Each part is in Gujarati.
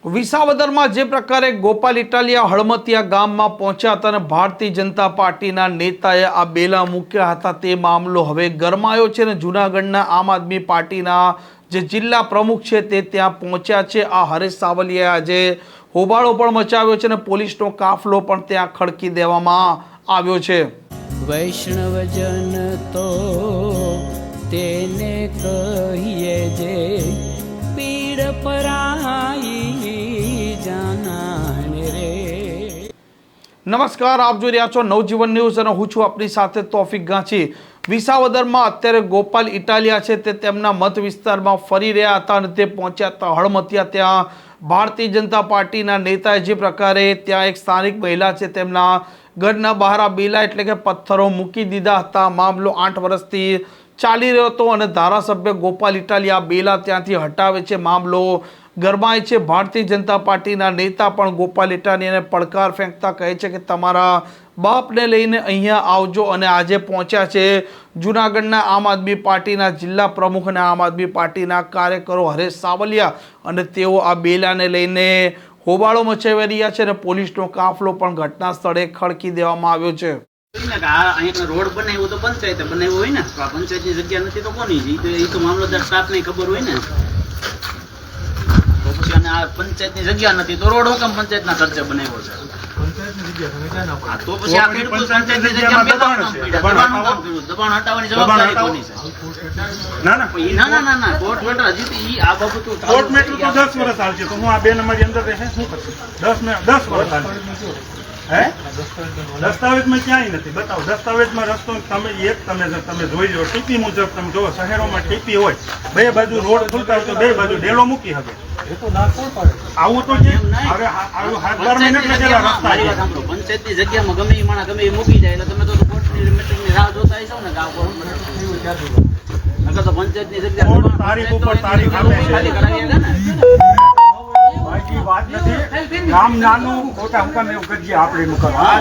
વિસાવદરમાં જે પ્રકારે ગોપાલ ઇટાલિયા હળમતિયા ગામમાં પહોંચ્યા હતા અને ભારતીય જનતા પાર્ટીના નેતાએ આ બેલા મૂક્યા હતા તે મામલો હવે ગરમાયો છે અને જૂનાગઢના આમ આદમી પાર્ટીના જે જિલ્લા પ્રમુખ છે તે ત્યાં પહોંચ્યા છે। આ હરેશ સાવલિયાએ આજે હોબાળો પણ મચાવ્યો છે અને પોલીસનો કાફલો પણ ત્યાં ખડકી દેવામાં આવ્યો છે। વૈષ્ણવજન તો તેને કહીએ જે પીડ પરાઈ જાનાને રે। નમસ્કાર, આપ જોઈ રહ્યા છો નવજીવન ન્યૂઝ અને હું છું આપની સાથે તોફિક ગાંચી। વિસાવદરમાં અત્યારે ગોપાલ ઇટાલિયા છે તે તેમના મત વિસ્તારમાં ફરી રહ્યા હતા અને તે પહોંચ્યા હતા હળમતિયા। ત્યાં ભારતીય જનતા પાર્ટીના નેતાએ જે પ્રકારે ત્યાં એક સ્થાનિક મહિલા છે તેમના ઘરના બહાર આ બેલા એટલે કે પથ્થરો મૂકી દીધા હતા। મામલો 8 વર્ષથી ચાલી રહ્યો હતો અને ધારાસભ્ય ગોપાલ ઇટાલિયા બેલા ત્યાંથી હટાવે છે। મામલો ગરમાય છે। ભારતીય જનતા પાર્ટીના નેતા પણ ગોપાલ ઇટાલિયાને પડકાર ફેંકતા કહે છે કે તમારા બાપને લઈને અહીંયા આવજો અને આજે પહોંચ્યા છે જૂનાગઢના આમ આદમી પાર્ટીના જિલ્લા પ્રમુખ અને આમ આદમી પાર્ટીના કાર્યકરો હરેશ સાવલિયા અને તેઓ આ બેલાને લઈને હોબાળો મચાવી રહ્યા છે અને પોલીસનો કાફલો પણ ઘટના સ્થળે ખડકી દેવામાં આવ્યો છે। રોડ બનાવ્યો તો પંચાયતે બનાવ્યો હોય ને, પંચાયતની જગ્યા નથી તો કોની છે? એ તો મામલતદાર સ્ટાફને ખબર હોય ને। તો પછી અને આ પંચાયતની જગ્યા નથી તો રોડ હુકમ પંચાયતના ખર્ચે બનાવ્યો છે? તો પછી આ ખેડૂત પંચાયતની જગ્યા દબાણ હટાવવાની જવાબદારી કોની છે? ના કોર્ટ મેટર હજી આ બાબત કોર્ટ મેટર તો 10 વર્ષ ચાલશે તો હું આ 2 નંબરની અંદર રહેશે શું કરશે? 10 વર્ષ ચાલશે। હે દસ્તાવેજમાં ક્યાંય નથી, બતાવો દસ્તાવેજમાં રસ્તો તમે જોઈ લો ટીપી મુજબ તમે જો શહેરોમાં ટીપી હોય બે બાજુ રોડ ખુલતા હોય તો બે બાજુ ડેલો મૂકી શકે। આવું તો જે હવે હાથ 12 મિનિટ જેટલા રસ્તા છે પંચાયતની જગ્યામાં ગમે એ માણસ ગમે એ મૂકી જાય એટલે તમે તો કોર્ટની મેટરની રાહ જોતા હશો ને ગામ અગર તો પંચાયતની જગ્યા તારીખ ઉપર તારીખ આપે ખાલી કરાવી દે ને। વાત નથી ગામ નાનું મોટા હુકમ એવું કરીએ આપણે એનું કરો। આ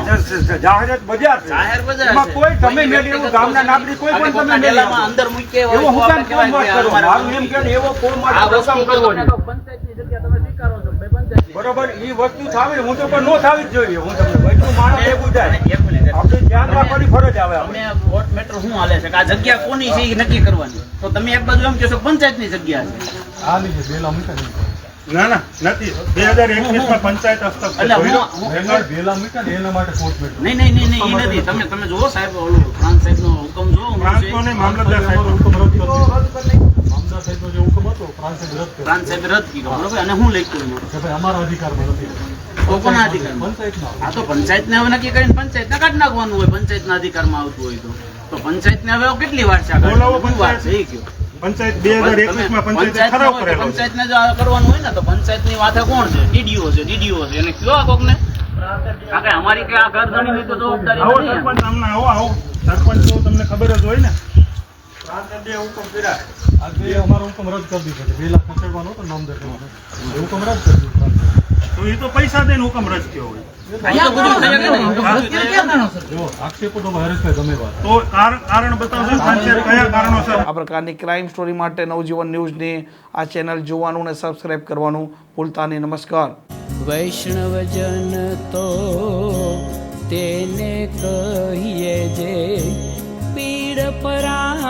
જાહેર બજાર છે, જાહેર બજાર એમાં કોઈ તમે મેળવી એવું ગામના નાગરિક કોઈ પણ તમે મેળવી અંદર મૂકે એવો હુકમ કોમ મત કરો। મારું એમ કે એવો કોમ માટે હુકમ કરવો નહીં। પંચાયતની જગ્યા તમે સ્વીકારો છો પંચાયત બરોબર ઈ વસ્તુ થાવી હું તો પણ નો થાવી જ જોઈએ। હું તમને બધું માણસ એ બુજાય આપણે ધ્યાન રાખવાની ફરજ આવે। અમે વોટ મેટર શું હાલે છે કે આ જગ્યા કોની છે એ નક્કી કરવાની, તો તમે એક બાજુ એમ કહેશો પંચાયતની જગ્યા છે। ના નથી 2021 માં પંચાયત હસ્તક નહીં ઈ નથી। તમે જુઓ સાહેબ ઓલું પ્રાંત સાહેબ નો હુકમ જુઓ, મામલતદાર સાહેબ પ્રાંત સાહેબ રદ કીધો બરોબર અને હું લખ્યું અમારા અધિકારમાં નથી તો કોના અધિકારમાં? આ તો પંચાયતને હવે નક્કી કરીને પંચાયતને કાઢી નાખવાનું હોય પંચાયતના અધિકારમાં આવતું હોય તો પંચાયતને હવે કેટલી વાર છે એ કયો પંચાયત 2021 માં પંચાયત ખરાબ કરેલો પંચાયતને જો કરવાનું હોય ને તો પંચાયતની વાથે કોણ છે? ડીડીઓ છે એને કયો આ કોકને આ કે અમારી કે આ ઘરધણીની તો જવાબદારી આવો નથી। સરપંચ અમને આવો સરપંચ તો તમને ખબર જ હોય ને પ્રાંતે હુકમ કર્યા આજે અમારો હુકમ રદ કરી દીધો છે 2 લાખ ખસેડવાનો તો નામ દેવાનો હુકમ રદ કરી દીધો તો એ તો પૈસા દઈને હુકમ રદ થયો હોય। કારણ બતાવશો કયા કારણોસર આ પ્રકારની ક્રાઇમ સ્ટોરી માટે નવજીવન ન્યૂઝની આ ચેનલ જોવાનું અને સબસ્ક્રાઇબ કરવાનું ભૂલતા નહીં। નમસ્કાર। વૈષ્ણવજન તો તેને કહીએ જે પીડ પરાઈ